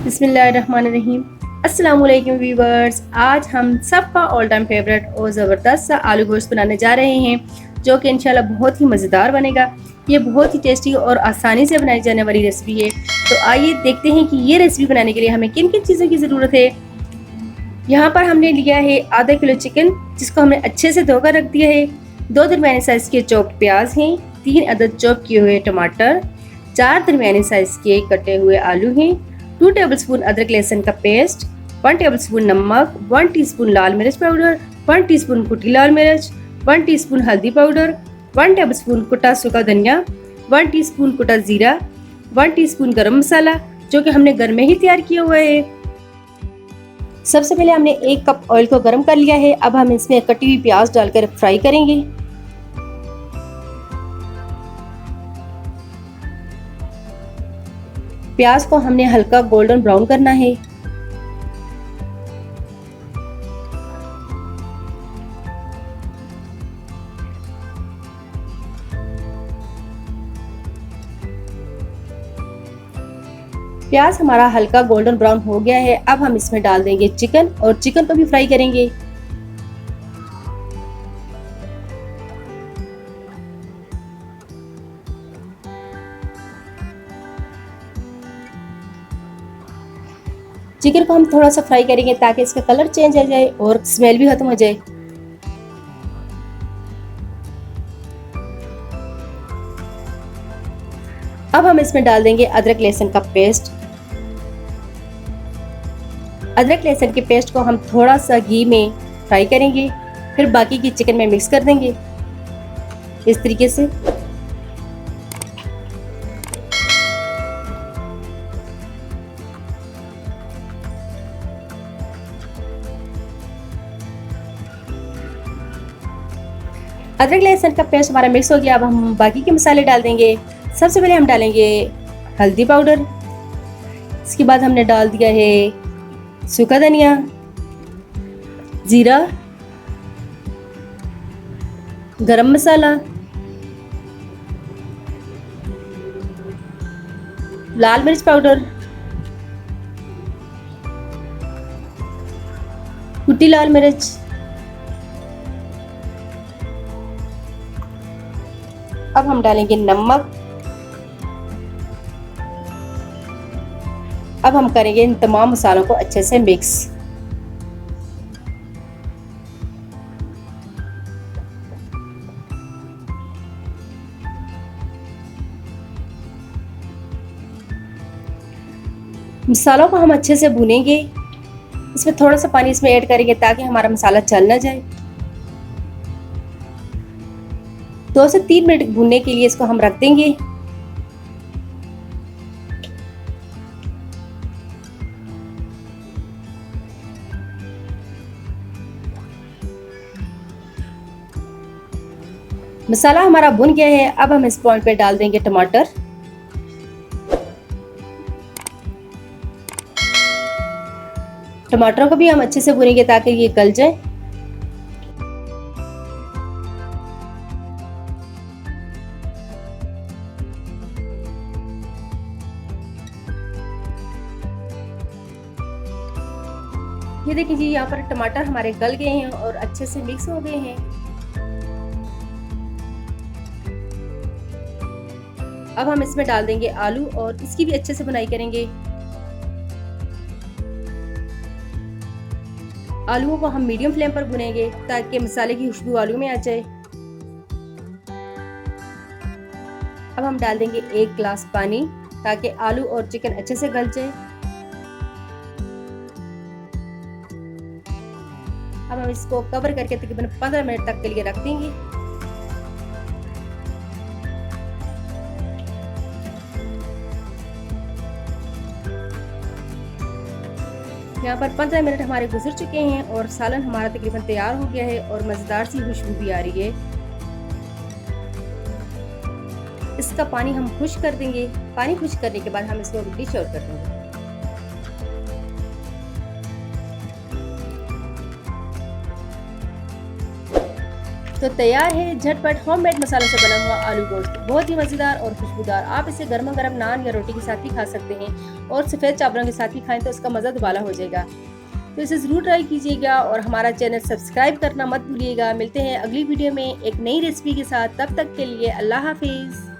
बिस्मिल्लाहिर्रहमानिर्रहीम। अस्सलाम वालेकुम व्यूवर्स। आज हम सबका ऑल टाइम फेवरेट और ज़बरदस्त सा आलू गोश्त बनाने जा रहे हैं, जो कि इंशाल्लाह बहुत ही मज़ेदार बनेगा। ये बहुत ही टेस्टी और आसानी से बनाई जाने वाली रेसिपी है। तो आइए देखते हैं कि ये रेसिपी बनाने के लिए हमें किन किन चीज़ों की ज़रूरत है। यहाँ पर हमने लिया है आधा किलो चिकन, जिसको हमने अच्छे से धोकर रख दिया है। 2 दरमियाने साइज़ के चॉप्ड प्याज हैं, 3 अदद चॉप किए हुए टमाटर, 4 दरमियाने साइज़ के कटे हुए आलू हैं, 2 टेबलस्पून अदरक लहसुन का पेस्ट, 1 टेबलस्पून नमक, 1 टीस्पून लाल मिर्च पाउडर, 1 टीस्पून कुटी लाल मिर्च, 1 टीस्पून हल्दी पाउडर, 1 टेबलस्पून कुटा सूखा धनिया, 1 टीस्पून कुटा जीरा, 1 टीस्पून गरम मसाला, जो कि हमने घर में ही तैयार किया हुआ है। सबसे पहले हमने 1 कप ऑयल को गर्म कर लिया है। अब हम इसमें कटी हुई प्याज डालकर फ्राई करेंगे। प्याज को हमने हल्का गोल्डन ब्राउन करना है। प्याज हमारा हल्का गोल्डन ब्राउन हो गया है। अब हम इसमें डाल देंगे चिकन और चिकन को भी फ्राई करेंगे। चिकन को हम थोड़ा सा फ्राई करेंगे ताकि इसका कलर चेंज हो जाए और स्मेल भी खत्म हो जाए। अब हम इसमें डाल देंगे अदरक लहसुन का पेस्ट। अदरक लहसुन के पेस्ट को हम थोड़ा सा घी में फ्राई करेंगे, फिर बाकी की चिकन में मिक्स कर देंगे इस तरीके से। अदरक लहसुन का पेस्ट हमारा मिक्स हो गया। अब हम बाकी के मसाले डाल देंगे। सबसे पहले हम डालेंगे हल्दी पाउडर, इसके बाद हमने डाल दिया है सूखा धनिया, जीरा, गरम मसाला, लाल मिर्च पाउडर, कुटी लाल मिर्च, अब हम डालेंगे नमक। अब हम करेंगे इन तमाम मसालों को अच्छे से मिक्स। मसालों को हम अच्छे से भूनेंगे। इसमें थोड़ा सा पानी इसमें ऐड करेंगे ताकि हमारा मसाला जल ना जाए। 2 से 3 मिनट भूनने के लिए इसको हम रख देंगे। मसाला हमारा भुन गया है। अब हम इस पॉइंट पे डाल देंगे टमाटर। टमाटरों को भी हम अच्छे से भुनेंगे ताकि ये गल जाए। ये देखिए जी, यहाँ पर टमाटर हमारे गल गए हैं और अच्छे से मिक्स हो गए हैं। अब हम इसमें डाल देंगे आलू और इसकी भी अच्छे से बुनाई करेंगे। आलूओं को हम मीडियम फ्लेम पर भुनेंगे ताकि मसाले की खुशबू आलू में आ जाए। अब हम डाल देंगे 1 गिलास पानी ताकि आलू और चिकन अच्छे से गल जाए। अब हम इसको कवर करके तकरीबन 15 मिनट तक के लिए रख देंगे। यहाँ पर 15 मिनट हमारे गुजर चुके हैं और सालन हमारा तकरीबन तैयार हो गया है और मज़ेदार सी खुशबू भी आ रही है। इसका पानी हम खुश्क कर देंगे। पानी खुश्क करने के बाद हम इसको डिश आउट कर देंगे। तो तैयार है झटपट होममेड मसालों से बना हुआ आलू गोश्त, बहुत ही मज़ेदार और खुशबूदार। आप इसे गर्मा गर्म नान या रोटी के साथ भी खा सकते हैं और सफ़ेद चावलों के साथ भी खाएं तो इसका मज़ा दुबाला हो जाएगा। तो इसे ज़रूर ट्राई कीजिएगा और हमारा चैनल सब्सक्राइब करना मत भूलिएगा। मिलते हैं अगली वीडियो में एक नई रेसिपी के साथ, तब तक के लिए अल्लाह हाफिज़।